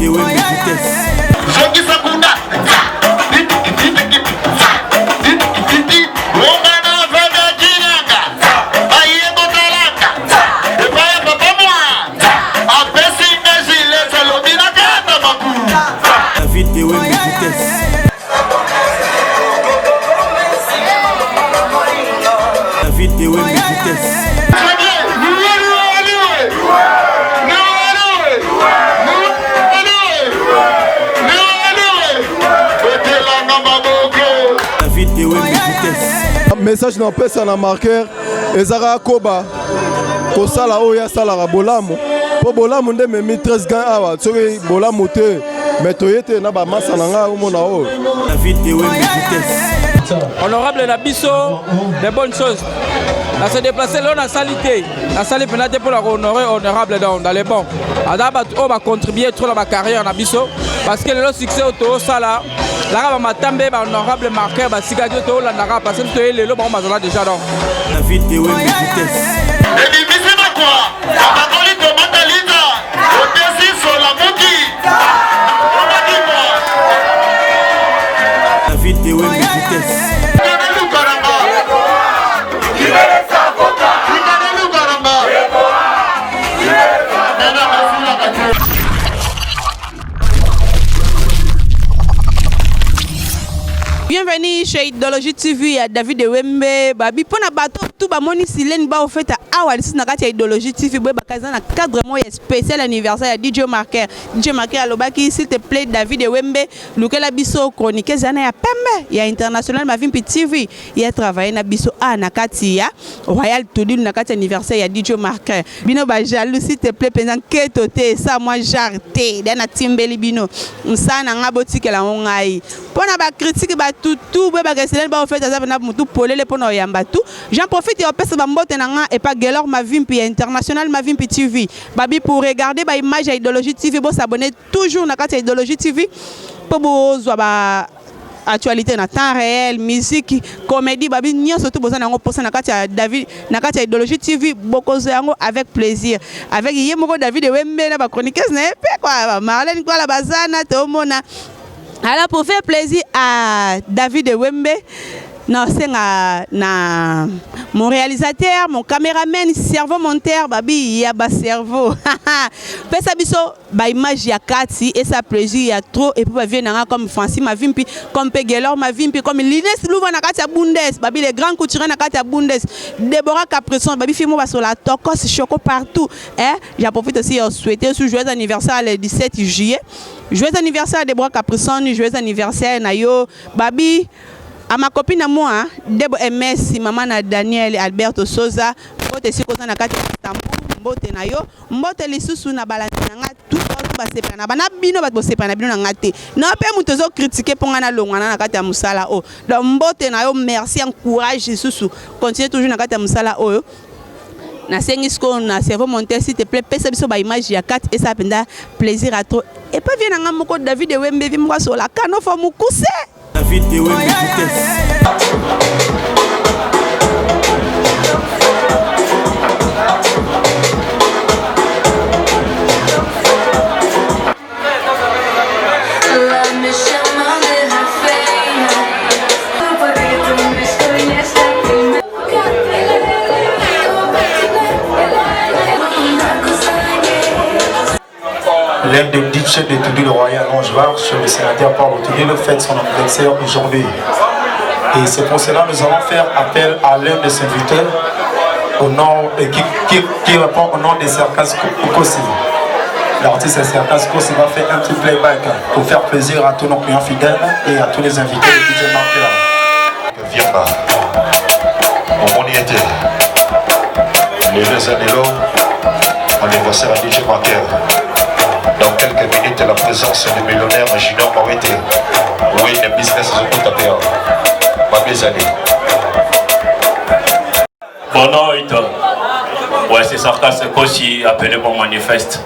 David et Wembe vitesse. David et Wembe vitesse. David et Wembe vitesse. Message n'a pas ça na marqueur ezara koba ko sala oya sala ra bolamo po bolamo nde memi 13 gars awa soki bolamo te mais toyete na ba masa na nga mona o David et Wembe vitesse. Honorable Nabiso, des bonnes choses. On se déplacer là, on a salité. La salle pénalité pour la honorer honorable dans les bons. On va contribuer trop dans ma carrière Nabiso parce que le succès au sala. La ma tambe honorable marqueur ba sigadi to la nara parce que to le lo ba mazala déjà donc. David et Wembe vitesse. Et divisé na quoi? La batoli de Matalita. Au dessus sur la moki. David et Wembe vitesse. Bienvenue chez Idéologie TV à David et Wembe. Babi pona bato tout ba moni silène ba au fait à Wallis na kati Idéologie TV ba kaza na cadre moya spécial anniversaire à DJ Marker. DJ Marker alobaki s'il te plaît David et Wembe lukela biso chronique zana ya pembe ya international Mavimpi TV. Il a travaillé na biso a na kati ya Royal Tudul na kati anniversaire ya DJ Marker. Bino ba jaloux s'il te plaît pendant que toté ça moi jarté dana timbeli bino. Msana ngaboti kela ngai. Pona ba critique ba tout ba gaselel ba fait ça na mutu polele pona yamba tout. J'en profite et opesa ba mbote nanga et pas Gelor Mavimpi international Mavimpi TV. Babi pour regarder ba image à Idéologie TV bo s'abonner toujours na kati Idéologie TV pour bo ba actualité na temps réel musique comédie babi nyo surtout boza nango posa na kati ya David na kati ya Idéologie TV bokozo yango avec plaisir avec yemoko David et Wembe na ba chroniqueuse na pe quoi Marlène quoi la bazana to mona. Alors pour faire plaisir à David et Wembe, non c'est na mon réalisateur, mon caméraman, cerveau monteur, babi ya ba cerveau. Pesa biso ba image ya kati et ça plaisir ya trop et puis ba vient comme Francis Mavimpi, comme Pegelor Mavimpi, comme Lines Louva na kati ya Bundes, babi les grands couturiers na kati ya Bundes, Deborah Capresson, babi filmo ba sur la tokos choco partout. J'en profite aussi de souhaiter ce joyeux anniversaire le 17 juillet. Joyeux anniversaire à Deborah Capresson, joyeux anniversaire Nayo, babi. À ma copine à moi, Debo MS, maman na Daniel Alberto Sosa, mbote sikoza na kati Istanbul, mbote na yo, mbote lisusu na balance na tout ba sepana bana bino ba sepana bino na ngate. Na pe muto zo critiquer ponga na longwana na kati ya musala o. Donc mbote na yo, merci, encourage lisusu. Continue toujours na kati ya musala o. Na sengisko na cerveau monter s'il te plaît, pesa biso ba image ya 4 et ça penda plaisir à trop. Et pas vient nga moko David et Wembe vi mwa so la kano fo mukuse. David et Wembe vitesse. L'un des DJ de Tudul Royal Angevard, sur le sénateur Paul Tudul, fête son anniversaire aujourd'hui. Et c'est pour cela que nous allons faire appel à l'un de ses inviteurs au nom, qui répond au nom de Serkas Kosi. L'artiste Serkas Kosi va faire un petit playback pour faire plaisir à tous nos clients fidèles et à tous les invités de DJ Marker. Viamba, on y était. Les deux années anniversaire à DJ Marker. Dans quelques minutes, la présence du millionnaire Junior Mawete. Oui, le business est tout à fait. Bon non, ouais, c'est Sarkas Kosi appelé mon manifeste.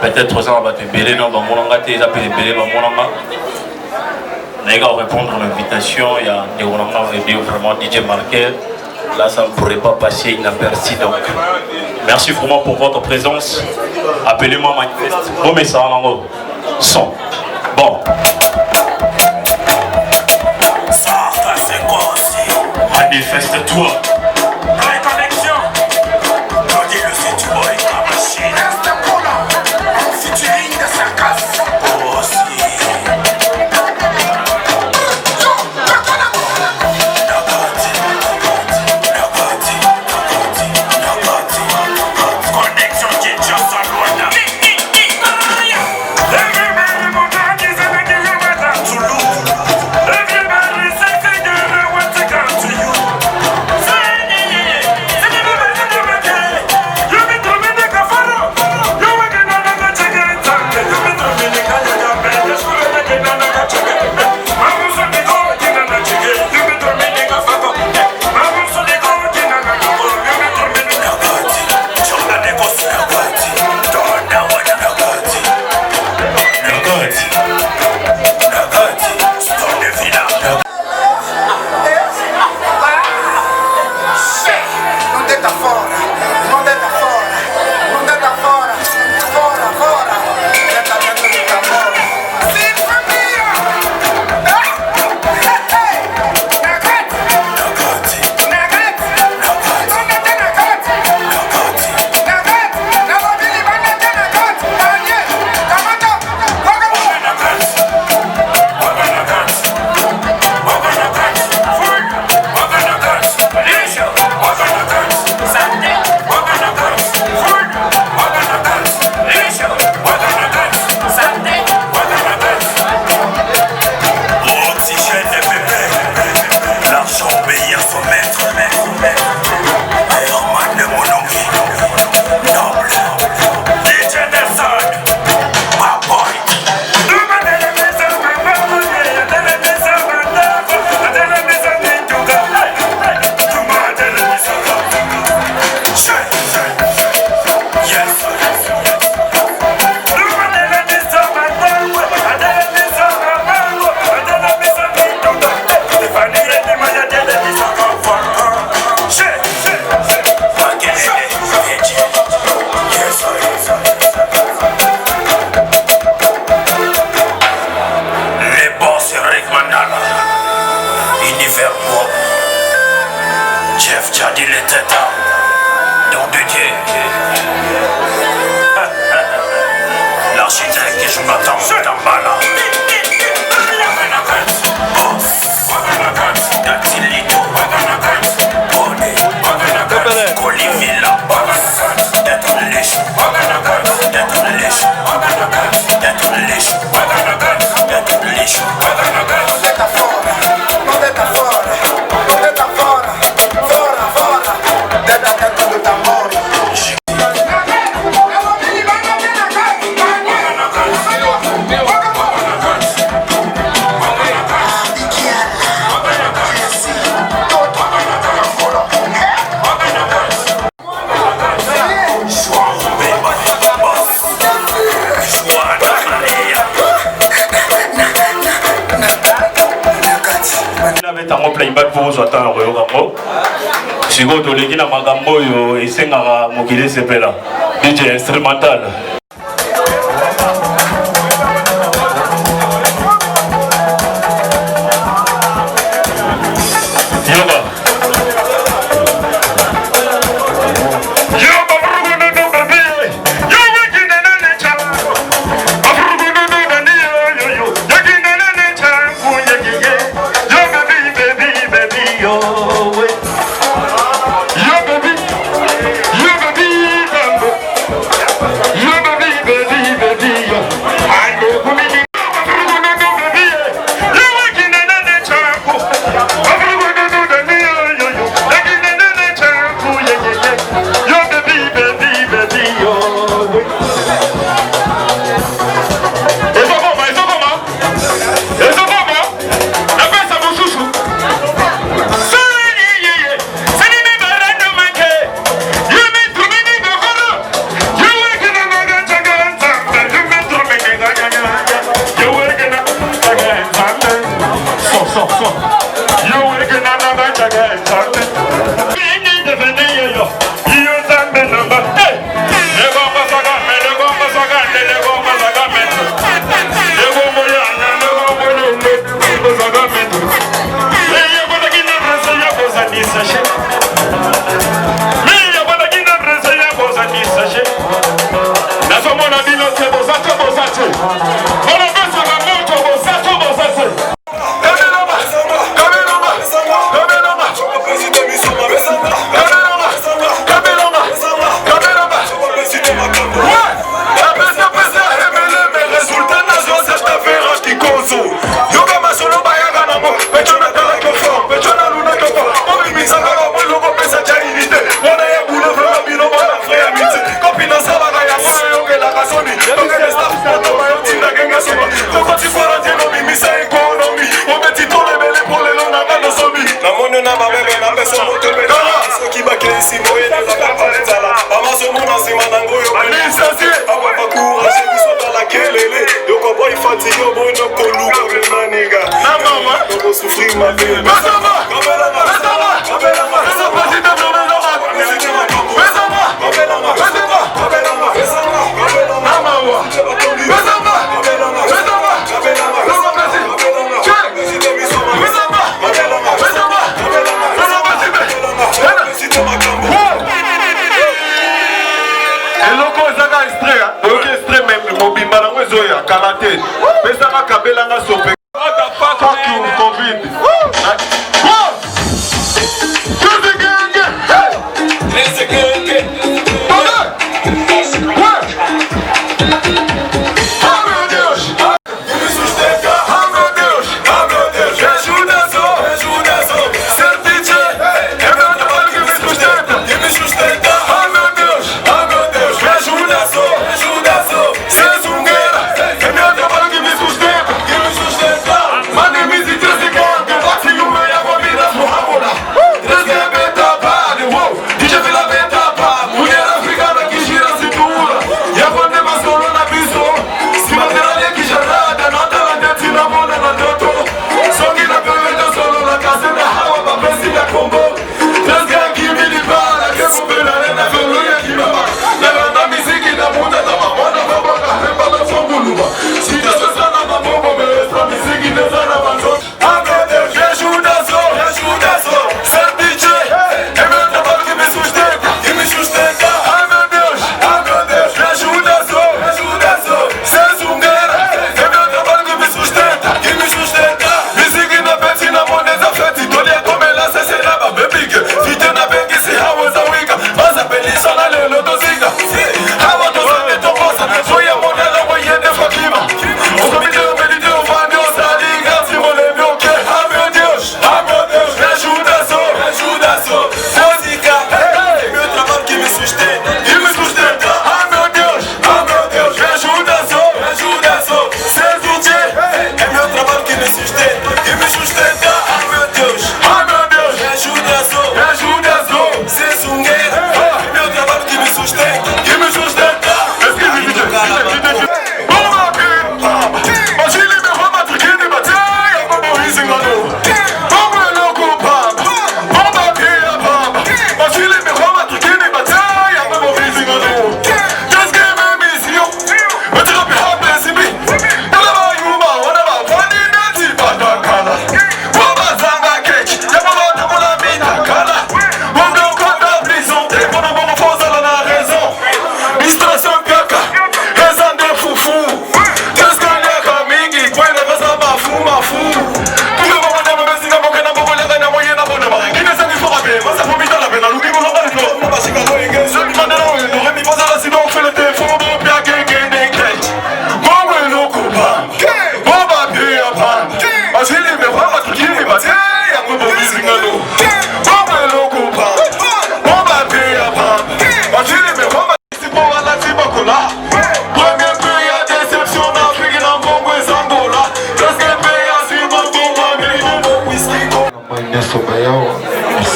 Peut-être ça va te béler dans mon langage, ils appellent béler dans mon langage. Les gars répondre à l'invitation, il y a des gens vraiment DJ Marker. Là, ça ne pourrait pas passer inaperçu. Donc, merci vraiment pour votre présence. Appelez-moi manifeste. Bon message en haut. Son. Bon. Manifeste-toi. Réconnexion. Dis le site boy, la machine. Reste pour là. Featuring de sarcasme. Oh, si. Connexion Kinshasa Luanda. Sigo toleki na makambo oyo esengaka mokili sepela DJ instrumental. You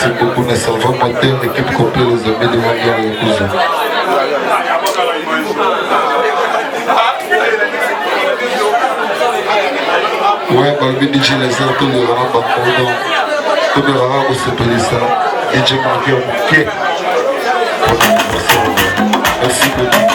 Merci beaucoup, Nessalva Moteur, l'équipe complète, les amis de Wandia et Yakuza. Ouais, Balbi DJ Lézard, tous les rangs Bakoudon, tous les rangs où c'est Pélissa, DJ Marqueur Mouquet. Merci beaucoup.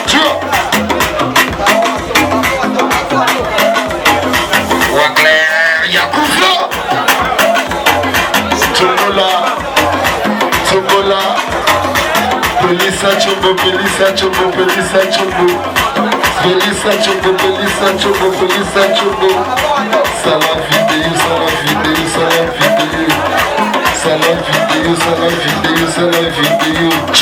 Pelissa Chombo, Pelissa Chombo, Pelissa Chombo. Pelissa Choco, Pelissa Choco, Pelissa Choco. Salon vidéo, salon vidéo, salon vidéo. Salon vidéo, salon vidéo, salon vidéo.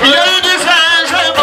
Ladies and gentlemen,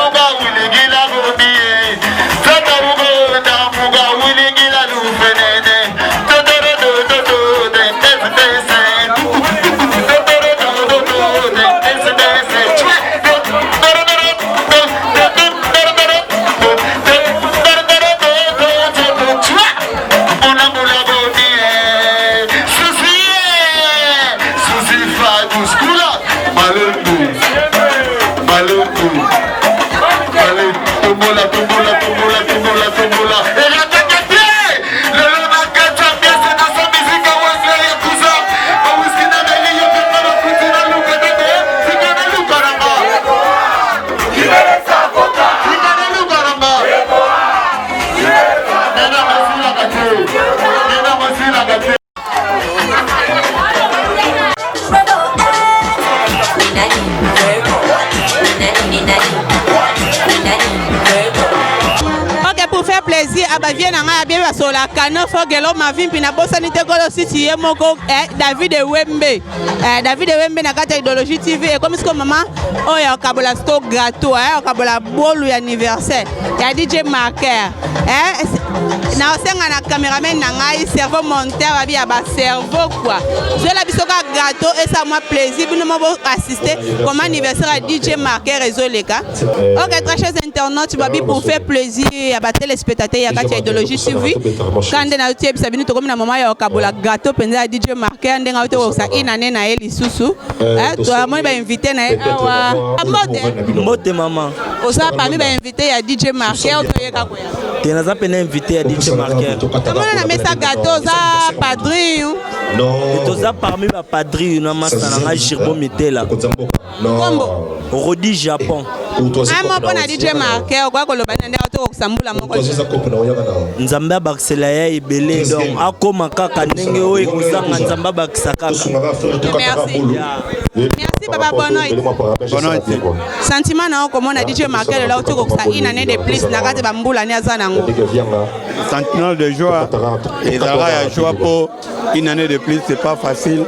plaisir à bavie na nga bien sur la cano fogelo ma vie pina bossa ni te kolo siti ye moko David Wembe David Wembe na kata idéologie TV et comme ce que maman oh ya kabola sto gâteau kabola bolu anniversaire ya DJ Marker na osenga na cameraman na ngai cerveau monteur babi ya ba cerveau quoi je la bisoka gâteau et ça moi plaisir bino mo assister comme anniversaire à DJ Marker Rezoleka. OK, très chers internautes babi pour faire plaisir à ba téléspectateurs ya kati idéologie TV quand na tie bisabini to comme na mama ya kabola gâteau penza DJ Marker ndenga to sa inane na eli susu to moi ba invité na awa mbote mama osa parmi ba invité ya DJ Marker to yeka kwa tena za pena invité à DJ Marker. Comment on a mis ça gâteau ça padrino? Non. Et ça parmi ma padrino na masana Jirbo Mitela. Combo. Rodi Japon. Amo pona DJ Marker kwa koloba nende to kusambula moko. Nzamba bakisela ya ibele donc akoma kaka ndenge oyo kozanga nzamba bakisaka. Merci. Merci Papa Bonoy. Bonoy. Sentiment na ko mona DJ Marker là to ko sa inane de plus na kati ba mbula ni azana ngo. Sentiment de joie et la joie pour une année de plus, c'est pas facile.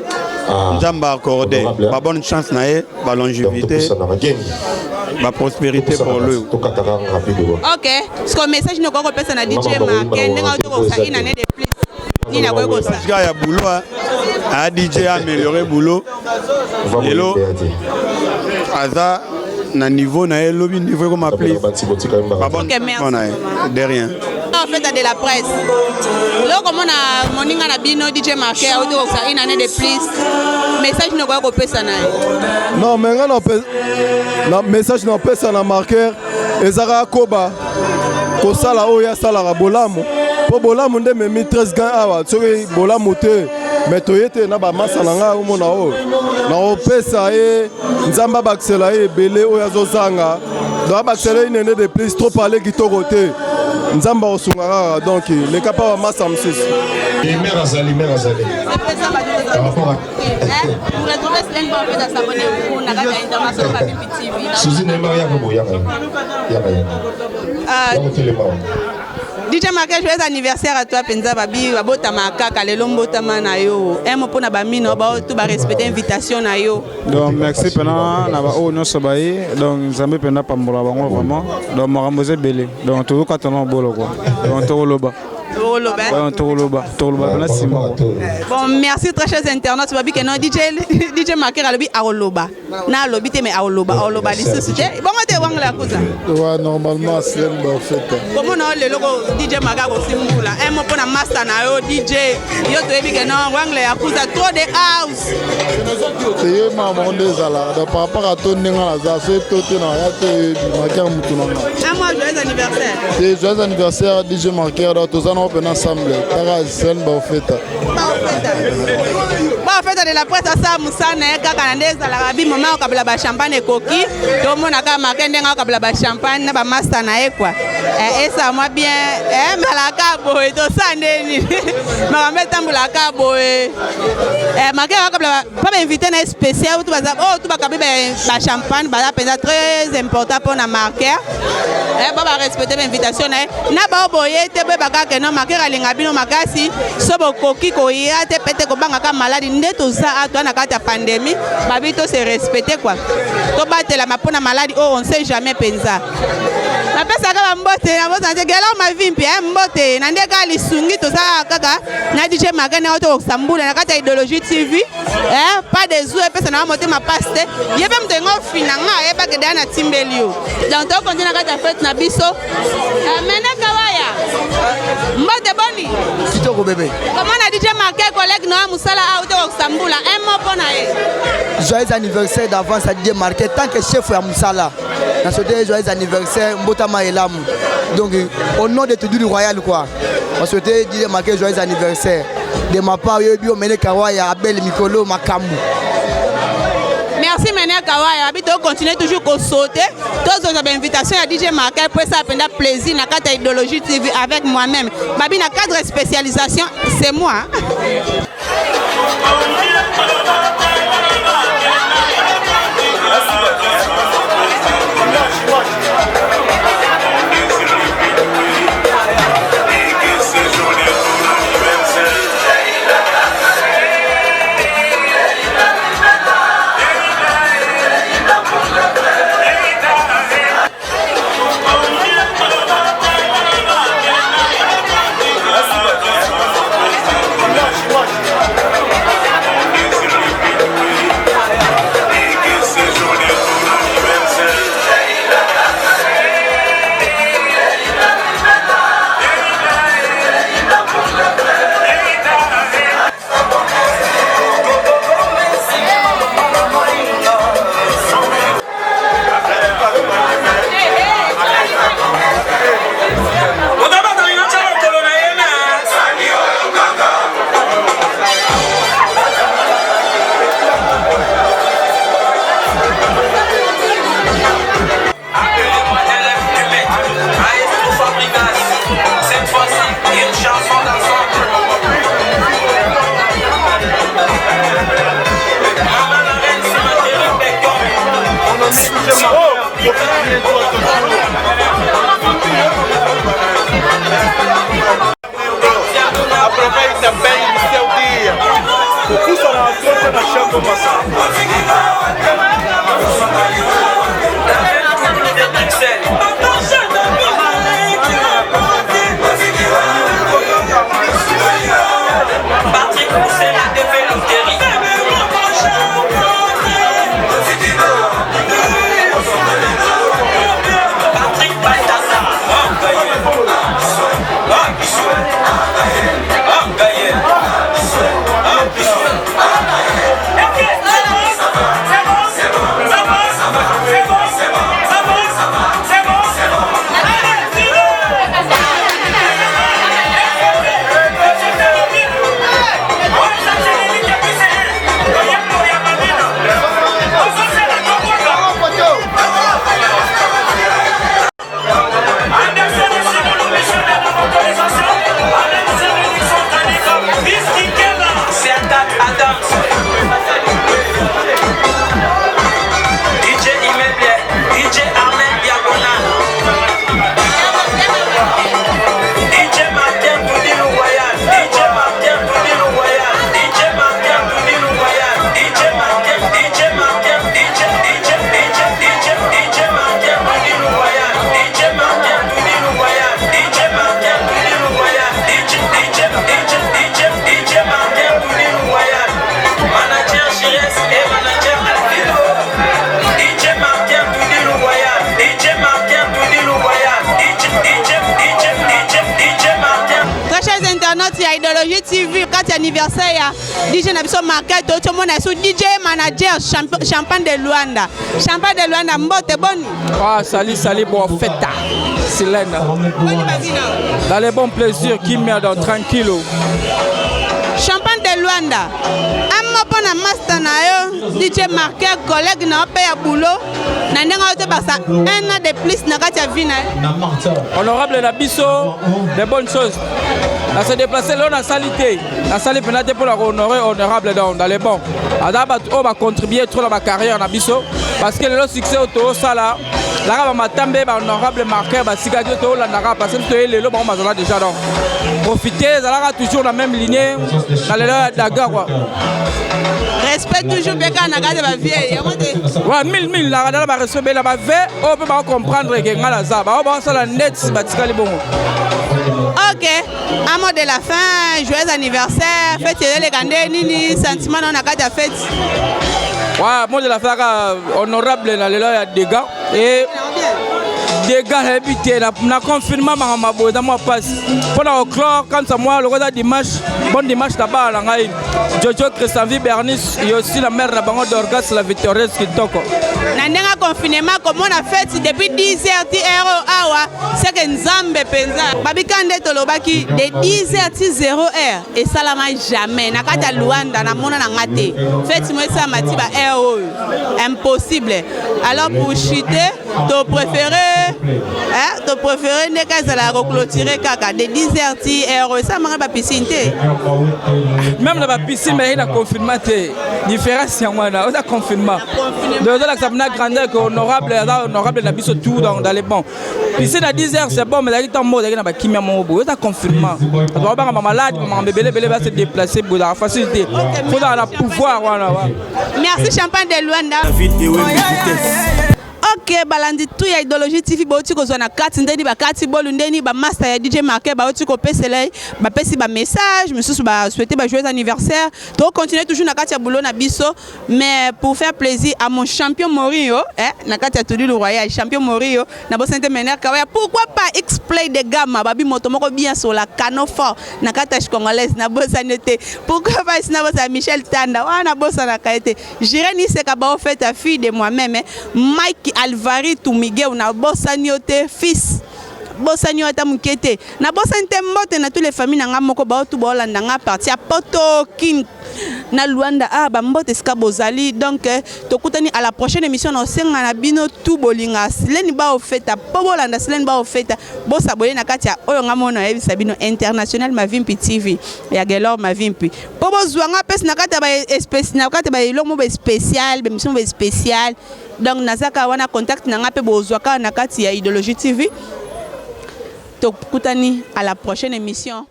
Nzamba accordé, ma bonne chance nae, ma longévité, ma prospérité pour lui. OK, ce que message nous ko pesa na DJ Marker ndenga to ko sa une année de plus. Ni na ko ça. Il y a boulot à DJ améliorer boulot. Hello. Aza na niveau na lobby niveau comme appelé. Pas bon. De rien. En fait de la presse. Là comme on a moninga na bino DJ Marker auto ça une année de plus. Message no ko pesa na. Non mais nga na message no pesa na Marker ezara koba ko sala oya sala ra bolamu. Po bolamu nde memi 13 gants awa soki bolamu te mais toyete na ba masa na nga umona o na opesa e nzamba bakisela e belé oya zozanga do bakisela une de plus trop parler kitoko te nzamba osunga donc les capa ba masa msisi mère azali par rapport à pour retrouver Slen ba fait s'abonner pour na kata international ba Bipi TV Suzy Neymar ya ko ya DJ Marker, joyeux anniversaire à toi penza babi babota makaka lelo mbotama na yo emo pona ba mino ba tout ba respecter invitation na yo donc merci pena na ba o no sobayi donc nzambe pena pambola bango vraiment donc maramboze belé donc tout ka tono bolo quoi donc to loba bon merci très chers internautes babi que non DJ Marker alobi aroloba na alobi te mais aroloba lisusu te bon te wangla kuza ouais normalement c'est en fait comment on le logo DJ Marker ko simbula emo pona master na yo DJ yo to ebi que non wangla ya kuza trop de house c'est maman des ala par rapport à ton ninga za c'est tout na ya te Marker mutuna moi joyeux anniversaire c'est joyeux anniversaire DJ Marker to ça on ensemble para sen ba feta ba feta de la presse ça musana kaka na ndeza la rabi mama kabla ba champagne koki to mona ka makende nga kabla ba champagne na ba master na e quoi et ça moi bien malaka boy to sandeni ma metambula ka boy makaka kabla pas invité na spécial tout bazab tout ba kabla ba champagne ba penza très important pour na Marker ba respecter l'invitation na ba boye te ba ka no Marker alinga bino makasi sobo koki ko ya te pete ko banga ka maladi ndeto za atwa na kata pandémie babi to se respecter quoi to batela mapona maladi oh on sait jamais penza na pesa ka mbote na bosa nje gela ma vimpi mbote na ndeka lisungi to za kaka na DJ Marker na to sambula na kata idéologie TV pas des jours pesa na mote ma paste yebe mtengo finanga yeba ke dana timbelio donc to continue na kata fête na biso meneka waya mbote boni kitoko bébé comment na DJ Marker collègue no musala a uto kusambula emo pona joyeux anniversaire d'avance à DJ Marker tant que chef ya musala na souhaiter joyeux anniversaire mbotama elamu donc au nom de tout du royal quoi on souhaiter DJ Marker joyeux anniversaire de ma part yo bio meneka waya abel mikolo makambu. Merci Méné Kawaya, habito continuer toujours à sauter. Tous nos invitations à DJ Marker pour ça prendre plaisir na carte idéologie TV avec moi-même. Babi na cadre spécialisation, c'est moi. kati ya Idéologie TV kati anniversaire ya DJ na biso marqué to mona sou DJ manager Champagne de Luanda. Champagne de Luanda mbote boni. Ah sali bon fête. Silène. Dans les bons plaisirs qui met dans tranquille. Champagne de Luanda. Amopona master na yo DJ marqué collègue na pe ya boulot. Na ndenga te basa un an de plus na kati ya vina. Honorable na biso des bonnes choses. À se déplacer là na salité. La salle penate pour la honorer honorable dans les bons. Adaba on va contribuer trop dans ma carrière na biso parce que le succès auto sala la ba matambe ba honorable marqueur ba sigage to la nara parce que le ba mazala déjà donc profiter zala toujours la même lignée dans les daga quoi. Respect toujours beka na gade ba vieille. Ouais 1000 la ba respect la ba ve on peut pas comprendre que ngala za ba sala net ba tikali bongo. Ok, à mot de la fin, joyeux anniversaire, fête les gandés, nini, sentiment on a qu'à fête. Ouais, mot de la fin, honorable dans les lois des gars et des gars habités, na confinement ma boy dans moi passe. Pendant au clore, quand ça moi le roi dimanche, bon dimanche là-bas à Langaï. Jojo Christanvi Bernice et aussi la mère de Bango d'Orgas la victorieuse qui toque. Nandanga confinement comme on a fait depuis 10h awa c'est que Nzambe penza babikande tolobaki de 10h 0h et ça la jamais na kata Luanda na mona na ngate fête moi ça mati ba impossible alors pour chuter to préféré ne ka la reclôturer kaka de 10h ça manga ba piscine même la piscine mais il a confinement différence en moi là on a confinement de la grandeur que honorable la biso tout dans les bons piscine à 10h c'est bon mais là il est en mode il y a ba kimia mon beau ça confinement doit pas ma malade ma bébé va se déplacer pour la facilité faut dans la pouvoir voilà. Merci Champagne de Luanda. Ok, balandi tout ya Idéologie TV bauti ko zona kati ndeni ba kati bolu ndeni ba master ya DJ marqué bauti ko pesele ba pesi ba message monsieur ba souhaiter ba joyeux anniversaire to continuer toujours na kati ya boulot na biso mais pour faire plaisir à mon champion Morio na kati ya Tudi le Royal champion Morio na bo sente mener kawaya pourquoi pas explay de gamma babi moto moko bien sur la canon fort na kati congolaise na bossa nete pourquoi pas na bossa Michel Tanda wana bossa na kaete j'irai ni se ka ba fait ta fille de moi-même Mike Alvari Tumige na bossa nyote fils bossa nyota mukete na bossa nte mbote na tous les familles na ngamoko ba tout ba Hollande nga parti à Poto King na Luanda ba mbote ska bozali donc tokutani à la prochaine émission na senga na bino tout bolinga sileni ba ofeta po bolanda sileni ba ofeta bossa bolé na katia oyo ngamona yebisa bino international Mavimpi TV ya gelor Mavimpi po bozwanga pes na katia ba espèce na katia ba ilongo ba spécial ba émission ba spécial donc nazaka wana contact na ngape bozwaka na katia Idéologie TV tokutani à la prochaine émission.